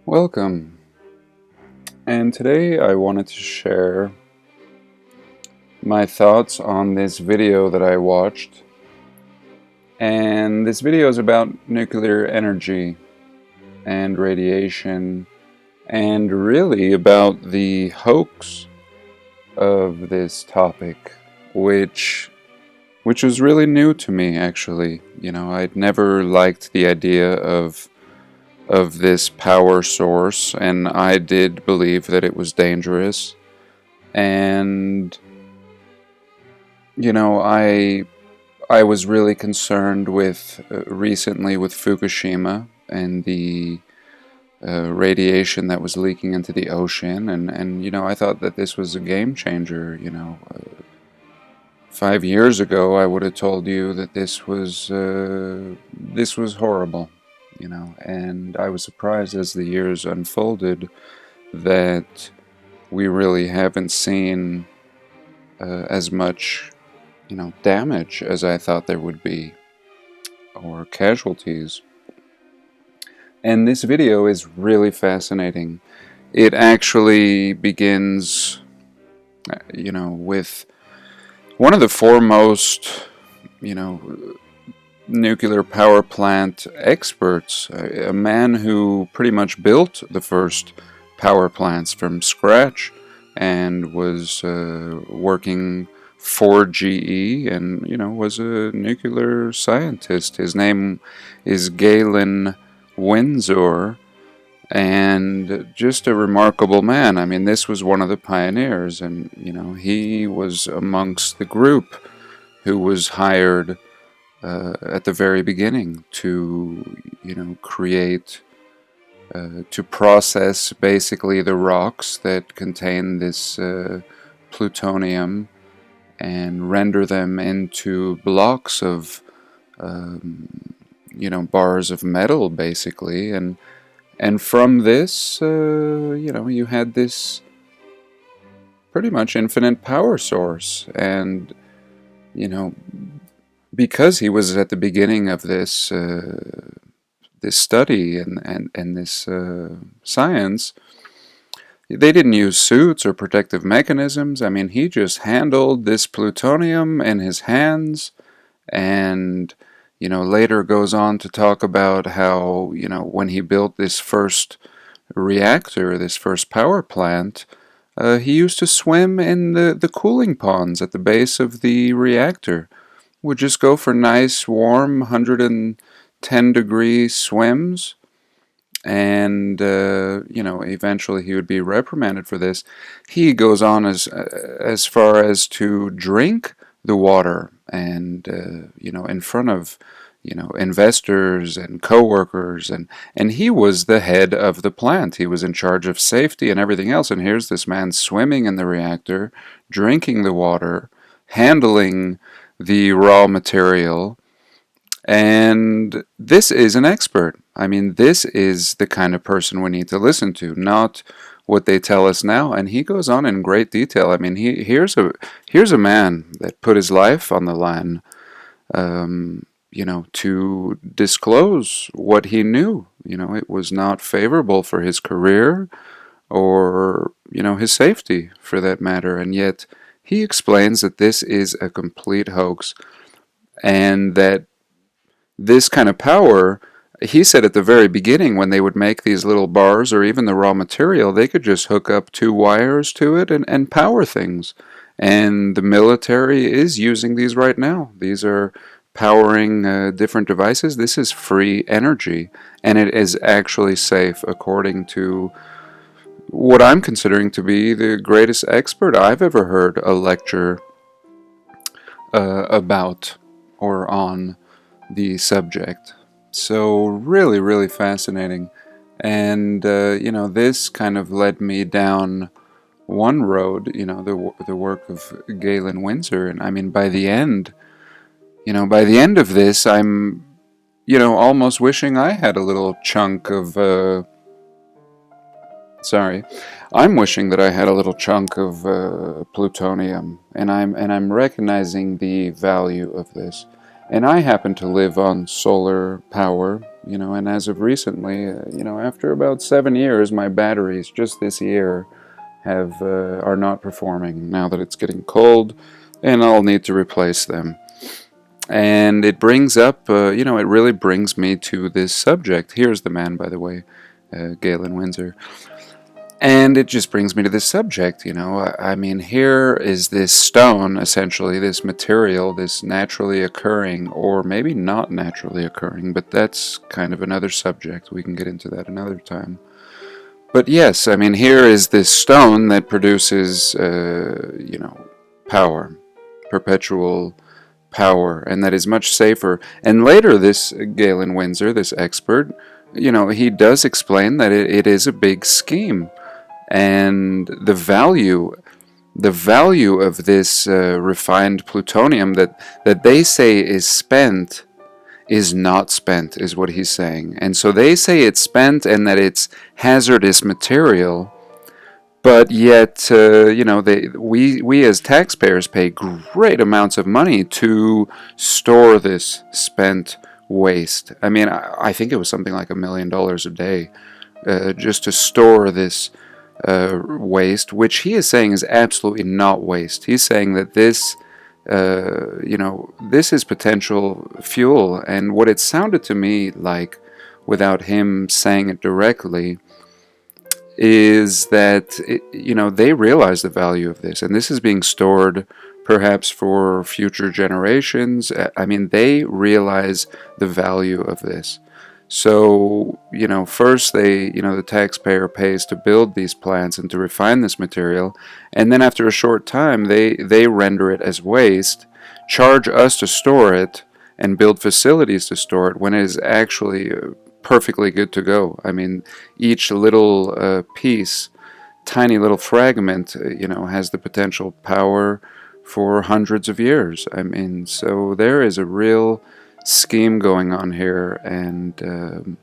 Welcome, and today I wanted to share my thoughts on this video that I watched. And this video is about nuclear energy and radiation, and really about the hoax of this topic, which was really new to me, actually. I'd never liked the idea of this power source, and I did believe that it was dangerous. And I was really concerned with recently with Fukushima and the radiation that was leaking into the ocean, and I thought that this was a game changer. 5 years ago, I would have told you that this was horrible. And I was surprised as the years unfolded that we really haven't seen as much, damage as I thought there would be, or casualties. And this video is really fascinating. It actually begins, with one of the foremost, nuclear power plant experts, a man who pretty much built the first power plants from scratch and was working for GE and, was a nuclear scientist. His name is Gaylen Winsor, and just a remarkable man. I mean, this was one of the pioneers, and, he was amongst the group who was hired at the very beginning to, create, to process basically the rocks that contain this plutonium and render them into blocks of, bars of metal, basically. And from this, you had this pretty much infinite power source. And, because he was at the beginning of this this study and this science, they didn't use suits or protective mechanisms. I mean, he just handled this plutonium in his hands, and later goes on to talk about how, when he built this first reactor, this first power plant, he used to swim in the cooling ponds at the base of the reactor. Would just go for nice, warm, 110-degree swims, and eventually he would be reprimanded for this. He goes on as far as to drink the water, and in front of investors and coworkers, and he was the head of the plant. He was in charge of safety and everything else. And here's this man swimming in the reactor, drinking the water, handling the raw material, and this is an expert. I mean, this is the kind of person we need to listen to, not what they tell us now. And he goes on in great detail. I mean, here's a man that put his life on the line, to disclose what he knew. It was not favorable for his career or, his safety, for that matter. And yet he explains that this is a complete hoax, and that this kind of power, he said at the very beginning, when they would make these little bars or even the raw material, they could just hook up 2 wires to it and power things. And the military is using these right now. These are powering different devices. This is free energy, and it is actually safe, according to what I'm considering to be the greatest expert I've ever heard a lecture about or on the subject. So really, really fascinating. And, this kind of led me down one road, the work of Gaylen Winsor. And I mean, by the end of this, I'm, almost wishing I had a little chunk of, I'm wishing that I had a little chunk of plutonium, and I'm recognizing the value of this. And I happen to live on solar power, and as of recently, after about 7 years, my batteries just this year are not performing now that it's getting cold, and I'll need to replace them. And it brings up, it really brings me to this subject. Here's the man, by the way, Gaylen Winsor. And it just brings me to this subject, I mean, here is this stone, essentially, this material, this naturally occurring, or maybe not naturally occurring, but that's kind of another subject. We can get into that another time. But yes, I mean, here is this stone that produces, power, perpetual power, and that is much safer. And later, this Gaylen Winsor, this expert, he does explain that it is a big scheme. And the value of this refined plutonium that they say is spent is not spent, is what he's saying. And so they say it's spent and that it's hazardous material, but yet we as taxpayers pay great amounts of money to store this spent waste. I mean, I think it was something like $1 million a day just to store this waste, which he is saying is absolutely not waste. He's saying that this is potential fuel. And what it sounded to me like, without him saying it directly, is that they realize the value of this, and this is being stored perhaps for future generations. I mean, they realize the value of this. So, first the taxpayer pays to build these plants and to refine this material, and then after a short time, they render it as waste, charge us to store it, and build facilities to store it when it is actually perfectly good to go. I mean, each little piece, tiny little fragment, has the potential power for hundreds of years. I mean, so there is a real scheme going on here, and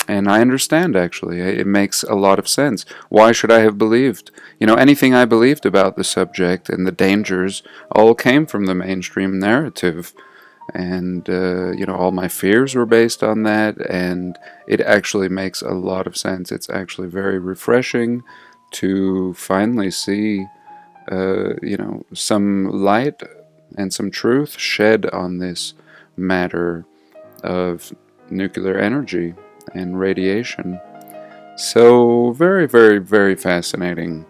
I understand, actually. It makes a lot of sense. Why should I have believed? Anything I believed about the subject and the dangers all came from the mainstream narrative, and all my fears were based on that, and it actually makes a lot of sense. It's actually very refreshing to finally see some light and some truth shed on this matter of nuclear energy and radiation. So very, very, very fascinating.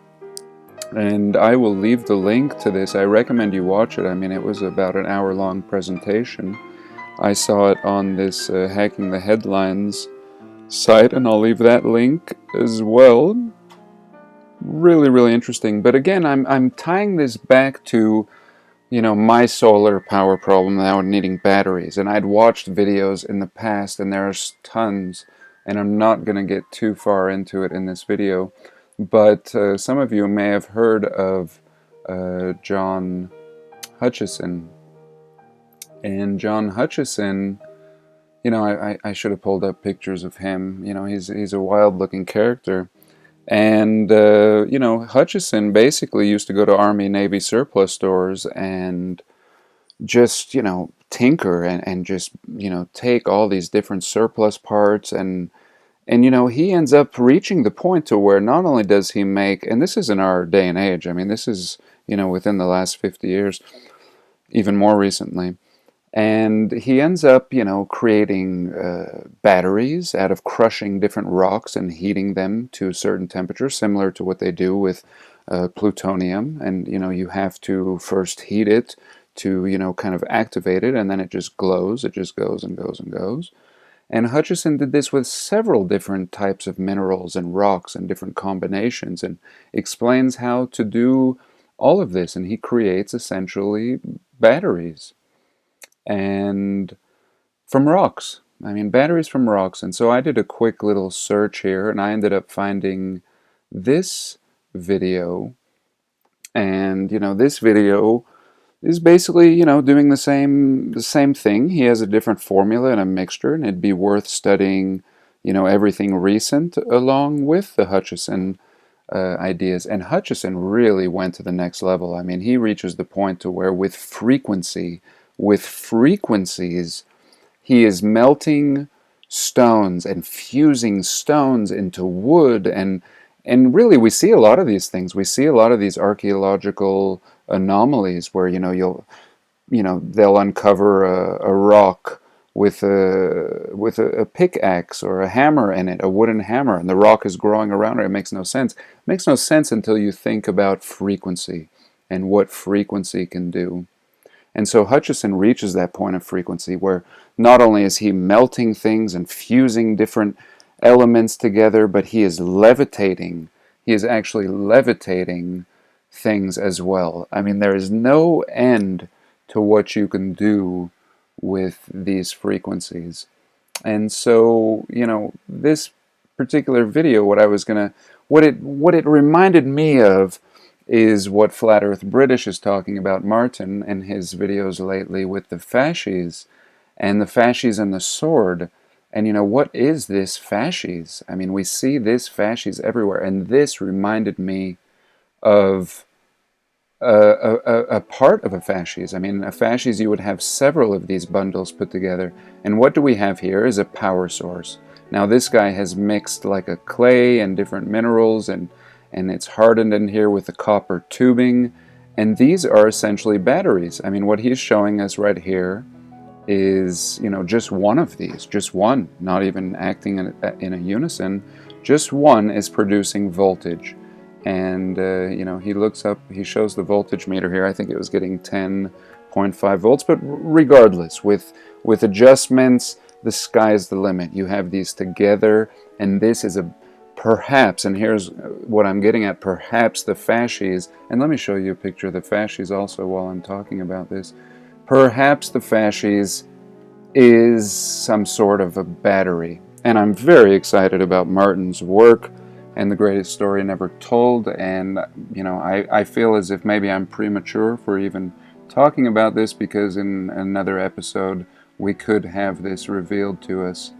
And I will leave the link to this. I recommend you watch it. I mean, it was about an hour-long presentation. I saw it on this Hacking the Headlines site, and I'll leave that link as well. Really, really interesting. But again, I'm tying this back to my solar power problem now needing batteries. And I'd watched videos in the past, and there's tons, and I'm not going to get too far into it in this video. But some of you may have heard of Jon Huchison. And Jon Huchison, I should have pulled up pictures of him. He's a wild-looking character. And, Huchison basically used to go to Army Navy surplus stores and just, tinker and just, take all these different surplus parts. And he ends up reaching the point to where not only does he make, and this is in our day and age, I mean, this is, within the last 50 years, even more recently. And he ends up, creating batteries out of crushing different rocks and heating them to a certain temperature, similar to what they do with plutonium. And, you have to first heat it to, kind of activate it, and then it just glows. It just goes and goes and goes. And Huchison did this with several different types of minerals and rocks and different combinations, and explains how to do all of this. And he creates, essentially, batteries. And from rocks. I mean, batteries from rocks. And so I did a quick little search here, and I ended up finding this video. And, this video is basically, doing the same thing. He has a different formula and a mixture, and it'd be worth studying, everything recent along with the Huchison ideas. And Huchison really went to the next level. I mean, he reaches the point to where with frequencies, he is melting stones and fusing stones into wood, and really we see a lot of these things. We see a lot of these archaeological anomalies where they'll uncover a rock with a pickaxe or a hammer in it, a wooden hammer, and the rock is growing around it. It makes no sense. It makes no sense until you think about frequency and what frequency can do. And so Huchison reaches that point of frequency where not only is he melting things and fusing different elements together, but he is levitating. He is actually levitating things as well. I mean, there is no end to what you can do with these frequencies. And so, this particular video, what it reminded me of is what Flat Earth British is talking about, Martin, in his videos lately with the fasces and the sword. And what is this fasces? I mean, we see this fasces everywhere, and this reminded me of a part of a fasces. I mean, a fasces, you would have several of these bundles put together. And what do we have here is a power source. Now, this guy has mixed like a clay and different minerals, and it's hardened in here with the copper tubing. And these are essentially batteries. I mean, what he's showing us right here is, just one of these, just one, not even acting in a unison. Just one is producing voltage. And, he looks up, he shows the voltage meter here. I think it was getting 10.5 volts, but regardless, with adjustments, the sky's the limit. You have these together, and this is perhaps, and here's what I'm getting at, perhaps the fasces, and let me show you a picture of the fasces also while I'm talking about this. Perhaps the fasces is some sort of a battery. And I'm very excited about Martin's work and The Greatest Story Never Told, and I feel as if maybe I'm premature for even talking about this, because in another episode we could have this revealed to us.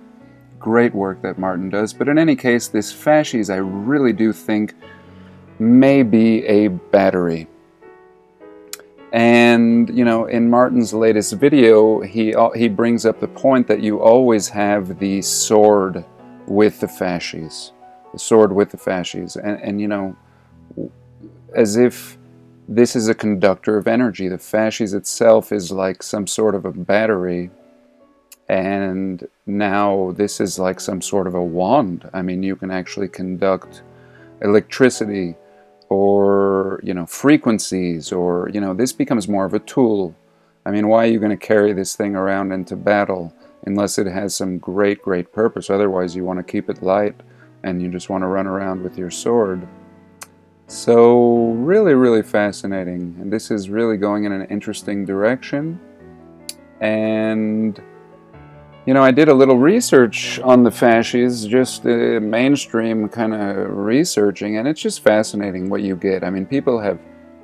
Great work that Martin does. But in any case, this fasces I really do think may be a battery. And in Martin's latest video, he brings up the point that you always have the sword with the fasces. The sword with the fasces, and as if this is a conductor of energy. The fasces itself is like some sort of a battery, and now this is like some sort of a wand. I mean, you can actually conduct electricity or frequencies, or this becomes more of a tool. I mean, why are you going to carry this thing around into battle unless it has some great purpose? Otherwise, you want to keep it light and you just want to run around with your sword. So really fascinating, and this is really going in an interesting direction. And I did a little research on the fasces, just mainstream kind of researching, and it's just fascinating what you get. I mean, people have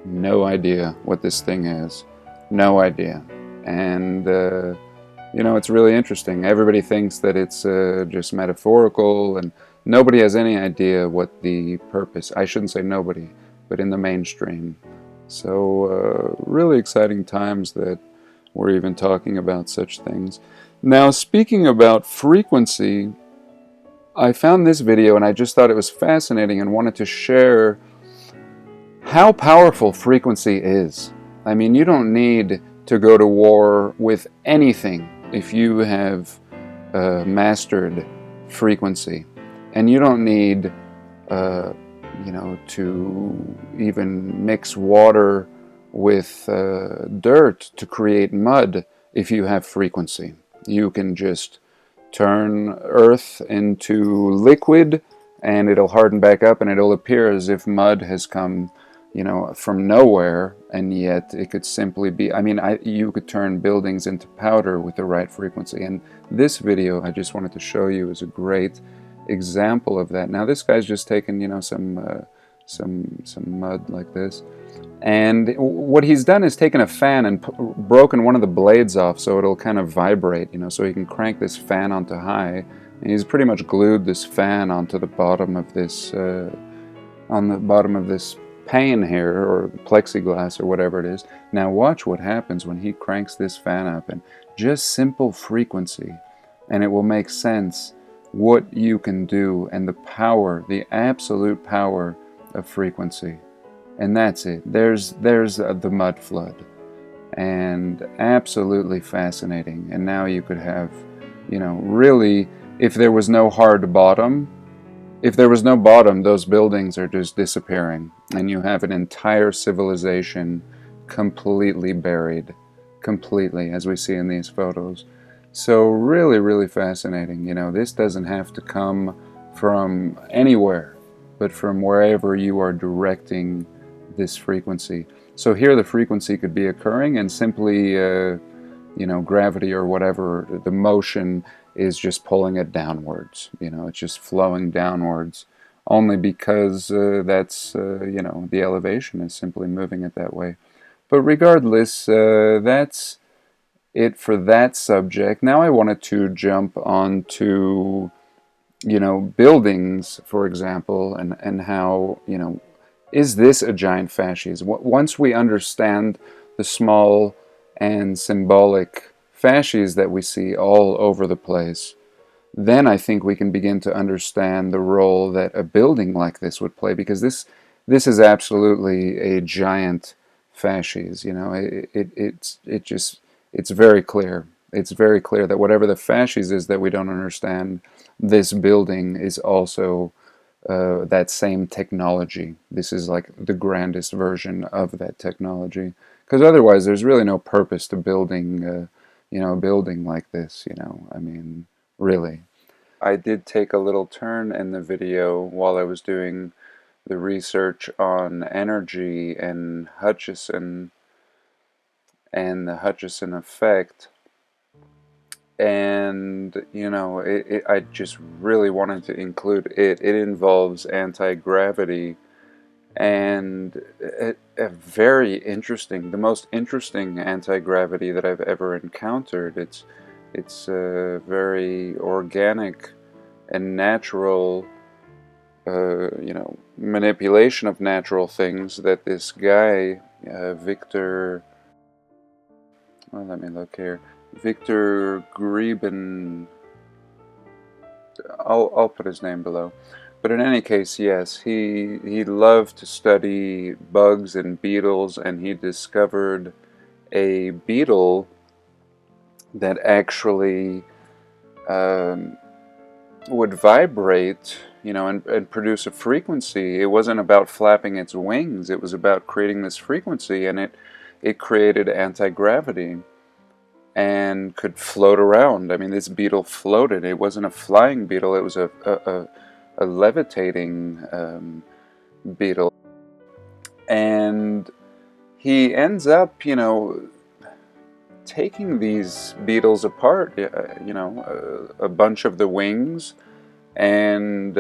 no idea what this thing is. No idea. And it's really interesting. Everybody thinks that it's just metaphorical, and nobody has any idea what the purpose. I shouldn't say nobody, but in the mainstream. So really exciting times that we're even talking about such things. Now, speaking about frequency, I found this video and I just thought it was fascinating and wanted to share how powerful frequency is. I mean, you don't need to go to war with anything if you have mastered frequency. And you don't need, to even mix water with dirt to create mud if you have frequency. You can just turn earth into liquid and it'll harden back up and it'll appear as if mud has come, from nowhere, and yet it could simply be, you could turn buildings into powder with the right frequency. And this video I just wanted to show you is a great example of that. Now this guy's just taken, some mud like this. And what he's done is taken a fan and broken one of the blades off so it'll kind of vibrate, so he can crank this fan onto high. And he's pretty much glued this fan onto the bottom of this, pane here, or plexiglass, or whatever it is. Now watch what happens when he cranks this fan up, and just simple frequency. and it will make sense what you can do and the power, the absolute power of frequency. And that's it. There's the mud flood, and absolutely fascinating. And now you could have, really, if there was no hard bottom, if there was no bottom, those buildings are just disappearing, and you have an entire civilization completely buried, completely, as we see in these photos. So really, really fascinating. This doesn't have to come from anywhere, but from wherever you are directing this frequency. So here the frequency could be occurring, and simply, gravity or whatever, the motion is just pulling it downwards. It's just flowing downwards, only because that's, the elevation is simply moving it that way. But regardless, that's it for that subject. Now I wanted to jump onto, buildings, for example, and how, is this a giant fasces? Once we understand the small and symbolic fasces that we see all over the place, then I think we can begin to understand the role that a building like this would play, because this is absolutely a giant fasces. It's very clear. It's very clear that whatever the fasces is that we don't understand, this building is also that same technology. This is like the grandest version of that technology, because otherwise there's really no purpose to building, a building like this. I mean, really. I did take a little turn in the video while I was doing the research on energy and Huchison and the Huchison effect. And, I just really wanted to include it. It involves anti-gravity, and a very interesting, the most interesting anti-gravity that I've ever encountered. It's a very organic and natural, manipulation of natural things that this guy, Viktor, well, let me look here. Viktor Greben, I'll put his name below. But in any case, yes, he loved to study bugs and beetles, and he discovered a beetle that actually would vibrate, and produce a frequency. It wasn't about flapping its wings, it was about creating this frequency, and it created anti-gravity and could float around. I mean, this beetle floated. It wasn't a flying beetle, it was a levitating beetle. And he ends up, taking these beetles apart, a bunch of the wings, and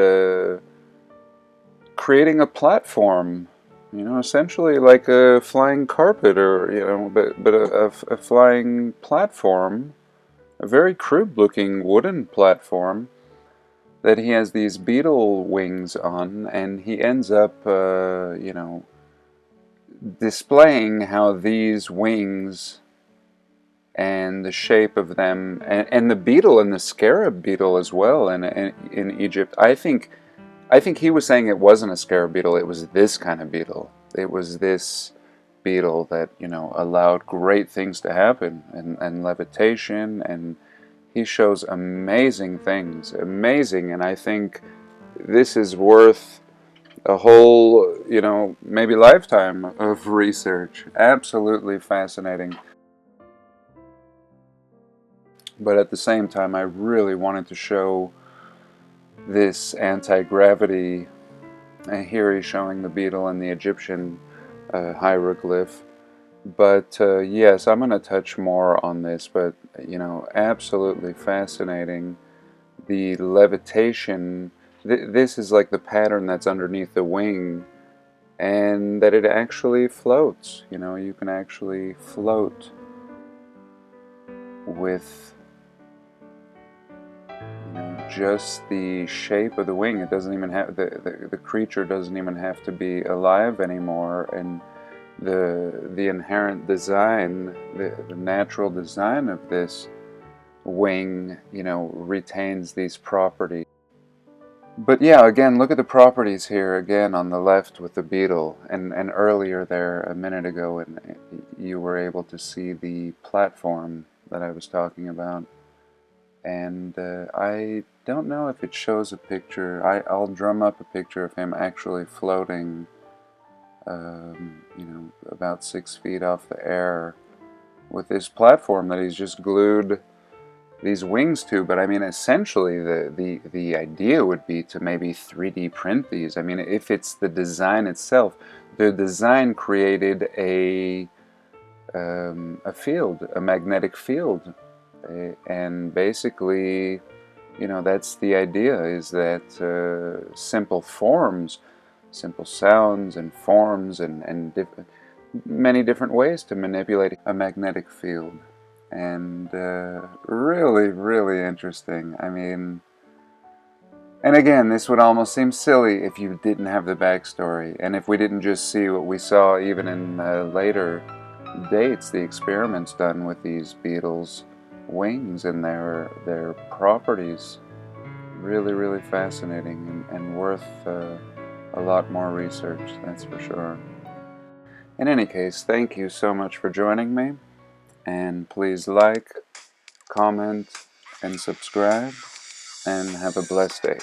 creating a platform, essentially like a flying carpet, or but a flying platform, a very crude looking wooden platform that he has these beetle wings on, and he ends up displaying how these wings and the shape of them, and the beetle, and the scarab beetle as well, and in Egypt, I think he was saying it wasn't a scarab beetle, it was this kind of beetle. It was this beetle that, allowed great things to happen, and levitation, and he shows amazing things, amazing, and I think this is worth a whole, maybe lifetime of research. Absolutely fascinating. But at the same time, I really wanted to show this anti-gravity. And here he's showing the beetle and the Egyptian hieroglyph. But yes, I'm going to touch more on this, but absolutely fascinating. The levitation, this is like the pattern that's underneath the wing, and that it actually floats. You can actually float with just the shape of the wing. It doesn't even have, the creature doesn't even have to be alive anymore, and the inherent design, the natural design of this wing, you know, retains these properties. But yeah, again, look at the properties here again on the left with the beetle, and earlier there a minute ago, and you were able to see the platform that I was talking about. And I don't know if it shows a picture. I'll drum up a picture of him actually floating, you know, about 6 feet off the air with this platform that he's just glued these wings to. But I mean, essentially the idea would be to maybe 3D print these. I mean, if it's the design itself, the design created a field, a magnetic field, and basically, you know, that's the idea, is that simple forms, simple sounds and forms, and many different ways to manipulate a magnetic field. And really, really interesting. I mean, and again, this would almost seem silly if you didn't have the backstory, and if we didn't just see what we saw even in later dates, the experiments done with these beetles' wings and their properties. Really, really fascinating, and worth a lot more research, that's for sure. In any case, thank you so much for joining me, and please like, comment, and subscribe, and have a blessed day.